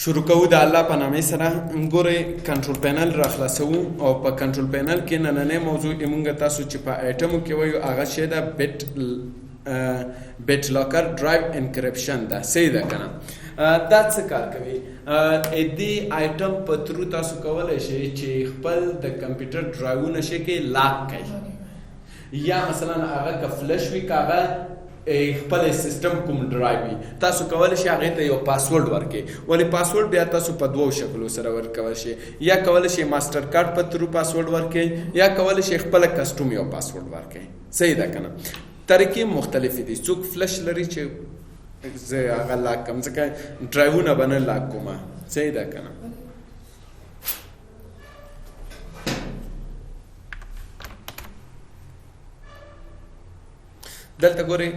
شروع کوو د الله په نامې سره. ګورئ کنټرول پینل را خلاصو او په کنټرول پینل کې نننۍ موضوع موږ تاسو چې په ایټمو کې وایو هغه شی ده بیت لاکر ډرایو انکریپشن ده. صحیح ده که نه؟ دا څه کار کوي؟ دې ایټم په ترو تاسو کولی شئ چې خپل د کمپیوټر ډرایوونه شي کې لاک کوي، یا مثلا هغه که فلش وي که هغه خپل سیستم کوم ډرایو وي، تاسو کولی شئ هغې ته یو پاسورډ ورکړئ. ولې پاسورډ بیا تاسو په دوو شکلو سره ورکولی شئ، یا کولی شئ ماسټر کارډ په ترو پاسورډ ورکړئ، یا کولی شئ خپله کسټوم یو پاسورډ ورکړئ. صحیح ده که نه؟ طریقې مختلفې دي. څوک فلش لري چې زه هغه لاک کړم، ځکه ډرایوونه به نه لاک کومه. صحیح ده که نه؟ دلته ګورئ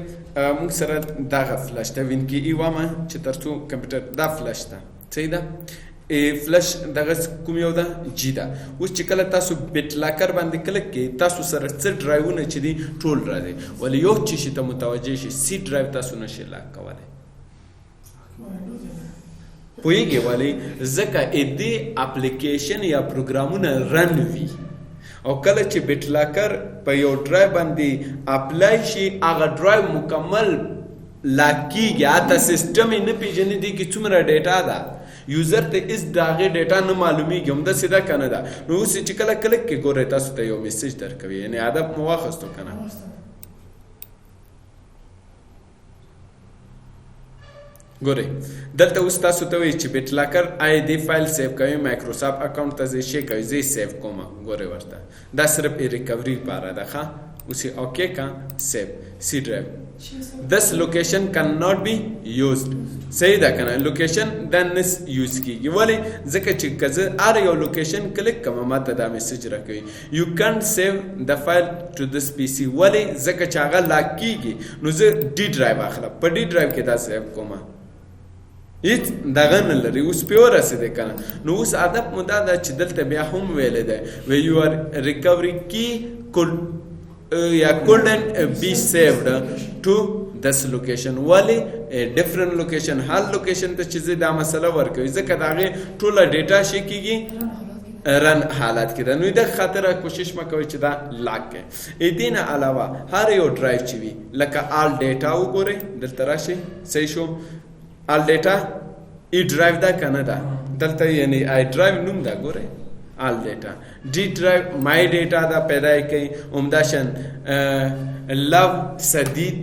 موږ سره دغه فلش ده وینکي ای وامه چې تر څو کمپیوټر دا فلش ده. صحیح ده؟ فلش دغه کوم یو ده؟ جی ده. اوس چې کله تاسو بیت لاکر باندې کلک کړئ تاسو سره څه ډرایوونه چې دي ټول راځي، ولې یو چې شي ته متوجه شي سی ډرایو تاسو نشئ لاک کولی. پوهېږئ ولې؟ ځکه دې اپلیکیشن یا پروګرامونه رن وي، او کله چې بیت لاکر په یو ډرایو باندې اپلای شي هغه ډرایو مکمل لاک کیږي. حتی سیسټم یې نه پیژني دې کې څومره ډیټا ده، یوزر ته هېڅ د هغې ډیټا نه معلومیږي. همداسې ده که نه ده؟ نو اوس چې کله کلک کې ګورئ تاسو ته یو میسج درکوي، یعنې هدف مو واخیستو که نه؟ ګورئ دلته اوس تاسو ته وایي چې بیت لاکر آیا دې فایل سیو کوي، مایکروسافټ اکاونټ ته ځئ شی کوي، زه یې سیو کومه. ګورئ ورته دا صرف ریکوري لپاره ده. ښه اوس یې اوکې که سیو سی ډرایو. This location cannot be used. صحیح ده که نه؟ لوکیشن دا نه یوز کېږي. ولې؟ ځکه چې که زه هر یو لوکیشن کلیک کوم ما ته دا میسج راکوي You can't save the file to this PC. ولې؟ ځکه چې هغه لاک کېږي. نو زه ډي ډرایو اخلم، په ډي ډرایو کې دا سیو کومه، هیڅ دغه نه لري. اوس پې ورسېدی که نه؟ نو اوس هدف مو دا ده چې دلته بیا هم ویلی دی your recovery key couldn't be saved to this location. ولې different location هر لوکیشن ته چې زه دا مسله ورکوي، ځکه د هغې ټوله ډیټا شي کېږي رن حالت کې ده. نو د خاطره کوشش مه کوئ چې دا لاک کړئ. دې نه علاوه هر یو ډرایو چې وي لکه آل ډیټا وګورئ، دلته راشئ. صحیح شو؟ آل ډیټا ای ډرایو ده که نه ده؟ دلته یعنې آی ډرایو نوم ده. ګورئ آل ډیټا. ډي ډرایو مای ډیټا دا پیدا یې کوي. عمداشن لو سدید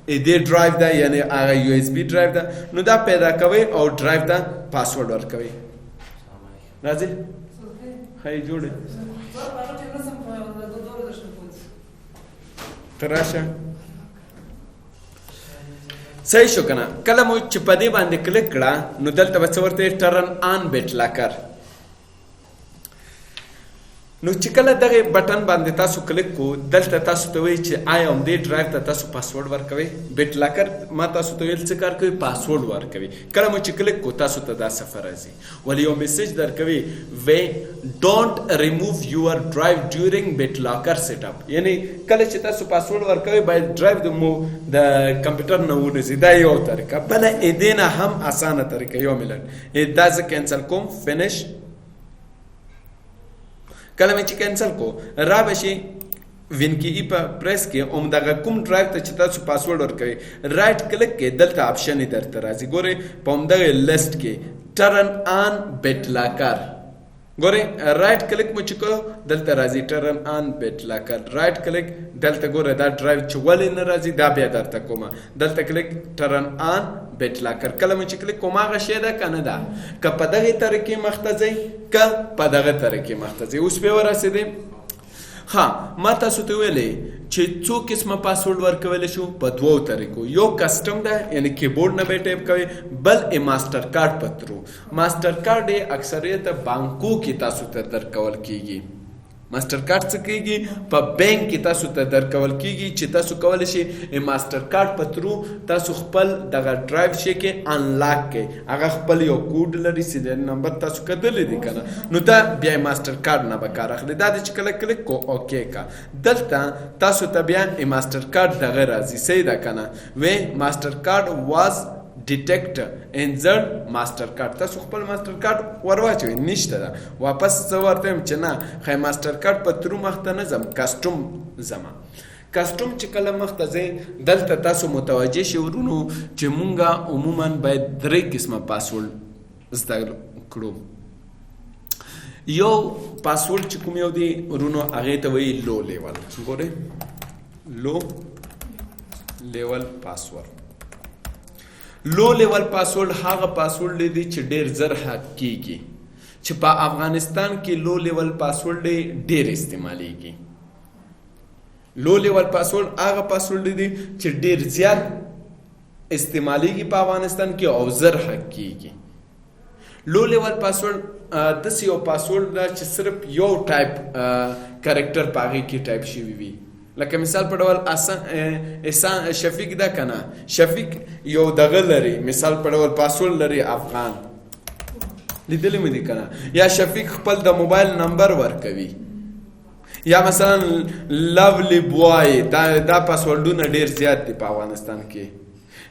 دې ډرایو ده، یعنې هغه یو ایس بي ډرایو ده. نو دا پیدا کوئ او ډرایو ته پاسورډ ورکوئ. راځئ ښایي جوړې ته راشه. صحیح شو که نه؟ کله مو چې په دې باندې کلک کړه نو دلته به څه ورته ټرن آن بیت لاکر. نو چې کله دغه بټن باندې تاسو کلیک کو دلته تاسو ته وایي چې آیا همدې ډرایو ته تاسو پاسورډ ورکوئ. بیت لاکر ما تاسو ته ویل څه کار کوي؟ پاسورډ ورکوي. کله مو چې کلیک کو تاسو ته دا صفحه راځي، ولې یو میسج درکوي don't remove your drive during بیت لاکر سیټ اپ. یعنې کله چې تاسو پاسورډ ورکوئ باید ډرایو د کمپیوټر نه ونیسئ. دا یو طریقه. بله دې نه هم اسانه طریقه یو ملت دا زه کینسل کوم. فینش. کله مې چې کینسل کو را به شي وینکي ای په پریس کې همدغه کوم ډرایو ته چې تاسو پاسورډ ورکوئ رایټ کلیک کې دلته آپشن یې درته راځي. ګورئ په همدغه لیسټ کې ټرن آن بیت لاکر. ګورئ رایټ کلیک مو چې کو دلته راځي ټرن آن بیت لاکر. رایټ کلیک دلته ګورئ دا ډرایو چې ولې نه راځي دا بیا درته کومه. دلته کلیک ټرن آن بیت لاکر. کله مو چې کلیک کوم هغه شی ده که نه ده؟ که په دغې طریقې مخته ځئ که په دغه طریقې مخته ځئ. اوس پې ورسېدې؟ ها ما تاسو ته ویلې چې څو قسمه پاسورډ ورکولی شو په دوو طریقو. یو کسټم ده، یعنې کیبورډ نه به یې ټایپ کوئ، بل یې ماسټر کارډ په ترو. ماسټر کارډ یې اکثریت بانکو کې تاسو ته درکول کېږي. ماسټر کارډ څه کېږي؟ په بینک کې تاسو ته درکول کېږي چې تاسو کولی شئ ماسټر کارډ په ترو تاسو خپل دغه ډرایو شی کې انلاک کړئ. هغه خپل یو کوډ لري، سیریل نمبر تاسو کتلی دی که نه؟ نو دا بیا ماسټر کارډ نه به کار اخلي. دا دی چې کله کلیک کو اوکې کا دلته تاسو ته بیا ماسټر کارډ دغه راځي. صحیح ده که نه؟ ماسټر کارډ واز ډیټیکټ انزرټ ماستر کارت. تاسو خپل ماستر کارت ورواچوئ، نشته ده واپس زه ورته یم چې نه خی ماستر کارت په ترو مخته نه ځم، کسټوم ځم. کسټوم چې کله مخته ځئ دلته تاسو متوجه شئ ورونو چې مونږه عموما باید 3 قسمه پاسورډ زده کړو. یو پاسورډ چې کوم یو دی ورونو هغې ته وایي لو لیول. ګورئ لو لیول پاسورډ. لو لیول پاسورډ هغه پاسورډ دی چې ډېر زر هک کیږي، چې په افغانستان کې لو لیول پاسورډ ډېر استعمالیږي. لو لیول پاسورډ هغه پاسورډ دی چې ډېر زیات استعمالیږي په افغانستان کې او زر هک کیږي. لو لیول پاسورډ داسې یو پاسورډ ده چې صرف یو ټایپ کرکټر په هغې کې ټایپ شوي وي. لکه مثال په ډول احسان شفیق ده که نه، شفیق یو دغه لري، مثال په ډول پاسورډ لري افغان، لیدلی مې دي که نه. یا شفیق خپل د موبایل نمبر ورکوي، یا مثلا لولی بوای، دا پاسورډونه ډېر زیات دي په افغانستان کې.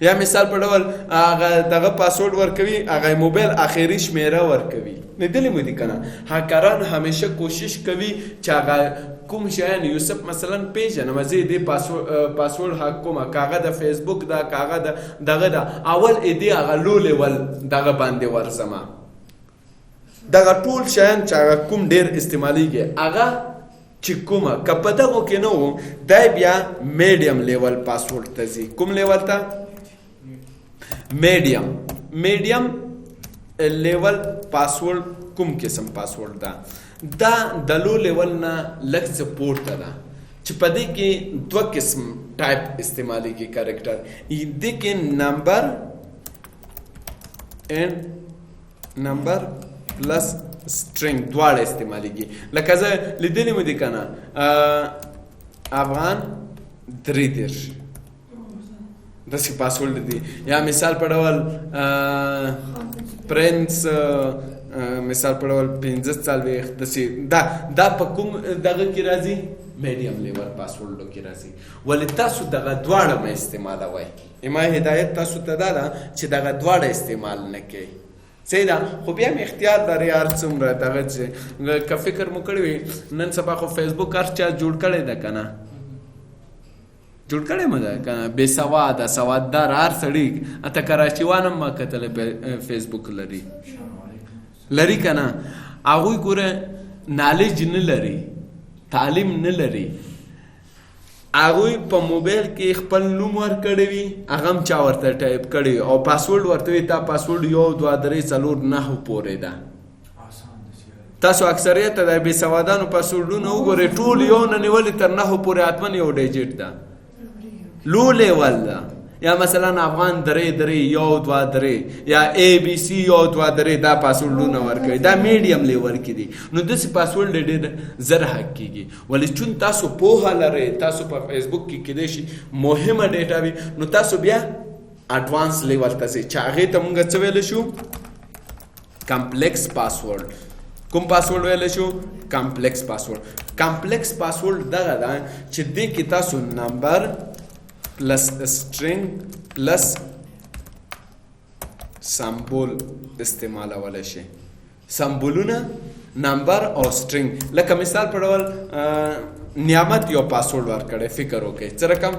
یا مثال په ډول هغه دغه پاسورډ ورکوي، هغه موبایل آخري شمیره ورکوي، لیدلی مې دي که نه. هاکران همیشه کوشش کوي چې هغه کوم شیان یوسف مثلا پیژنم زه دې پاسورډ هک کوم، که هغه د فیسبوک ده که هغه دغه ده، اول دې هغه لو لیول دغه باندې ورځم. دغه ټول شیان چې هغه کوم ډېر استعمالیږي هغه چې کومه که په دغو کې نه و دی بیا میډیم لیول پاسورډ ته ځي. کوم لیول ته؟ میډیم لیول پاسورډ کوم قسم پاسورډ ده؟ دا د لو لیول نه لږ څه پورته ده، چې په دې کې 2 قسم ټایپ استعمالیږي کرکټر. دې کې نمبر اینڈ نمبر پلس سټرینګ دواړه استعمالیږي. لکه زه لیدلی مې دي که نه افغان 33 داسې پاسورډ دي. یا مثال په ډول پرنس مثال په ډول 45 داسې دا په کوم دغه کې راځي؟ میډیم لیول پاسورډو کې راځي. ولې تاسو دغه دواړه مه استعمالوئ. ما هدایت تاسو ته دا ده چې دغه دواړه استعمال نه کوئ. صحیح ده، خو بیا مې اختیار لري هر څومره دغه چې که فکر مو کړی وي نن سبا خو فیسبوک هر چا جوړ کړی ده که نه، جوړ کړی مو ده که نه، بې سواده سواددار هر سړي اته کراچیوان هم ما کتلی فیسبوک لري که نه. هغوی ګوره نالج نه لري، تعلیم نه لري، هغوی په موبایل کې خپل نوم ورکړی وي، هغه هم چا ورته ټایپ کړی او پاسورډ ورته وي تا پاسورډ 1 2 3 4 9 پورې ده. تاسو اکثریت د بې سوادانو پاسورډونه وګورئ ټول یو نه نیولې تر 9 پورې حتما یو ډیجټ ده، لو لیول ده. یا مثلا افغان 3 3 1 2 3 یا ABC 1 2 3 دا پاسورډونه ورکوي، دا میډیم لیول کې دي. نو داسې پاسورډ ډېر زر هک کېږي. ولې چون تاسو پوهه لرئ، تاسو په فیسبوک کې کیدای شي مهمه ډیټا وي، نو تاسو بیا اډوانس لیول ته ځئ چې هغې ته مونږ څه ویلی شو؟ کمپلیکس پاسورډ. کوم پاسورډ ویلی شو؟ کمپلیکس پاسورډ. کمپلیکس پاسورډ دغه ده چې دې کې تاسو نمبر پلس سټرینګ پلس سمبول استعمالولی شي. سمبولونه نمبر او سټرینګ. لکه مثال په ډول نعمت یو پاسورډ ورکړی، فکر وکړئ څه رقم؟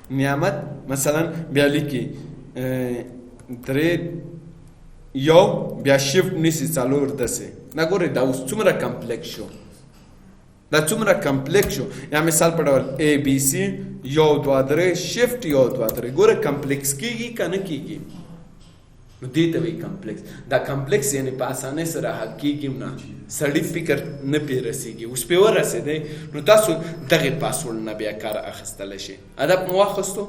نعمت مثلا بیا لیکي 3 1 بیا شیفټ نیسي 4 داسې. نه ګورئ دا اوس څومره کمپلیکس شو، دا څومره کمپلیکس شو. یا مثال په ډول ABC 1 2 3 شیفټ 1 2 3. ګوره کمپلیکس کیږي که نه کیږي؟ نو دې ته وایي کمپلیکس. دا کمپلیکس یعنی په اسانۍ سره حل کیږي نه، سړي فکر نه پې رسېږي. اوس پې ورسېدی نو تاسو دغې پاسورډ نه بیا کار اخیستلی شئ. ادب مو واخیستو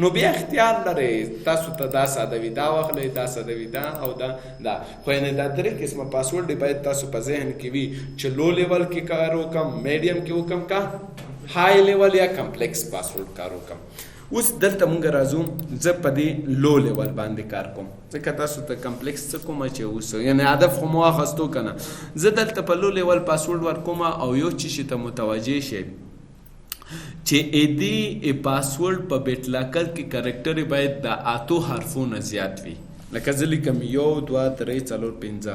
نو بیا اختیار لرئ، تاسو ته دا ساده وي دا واخلئ، دا ساده وي دا او دا. خو یعنې دا 3 قسمه پاسورډ باید تاسو په ذهن کې وي چې لو لیول کې کار وکړم، میډیم کې وکړم که های لیول یا کمپلیکس پاسورډ کار وکړم. اوس دلته مونږ راځو، زه په دې لو لیول باندې کار کوم ځکه تاسو ته کمپلیکس څه کومه چې اوس یعنې هدف خو مو واخیستو که نه. زه دلته په لو لیول پاسورډ ورکوم او یو څه شي ته متوجه شئ چې دې پاسورډ په بیت لاکر کې کرکټر باید د 8 حرفونو زیات وي. لکه زه لیکم 1 2 3 4 5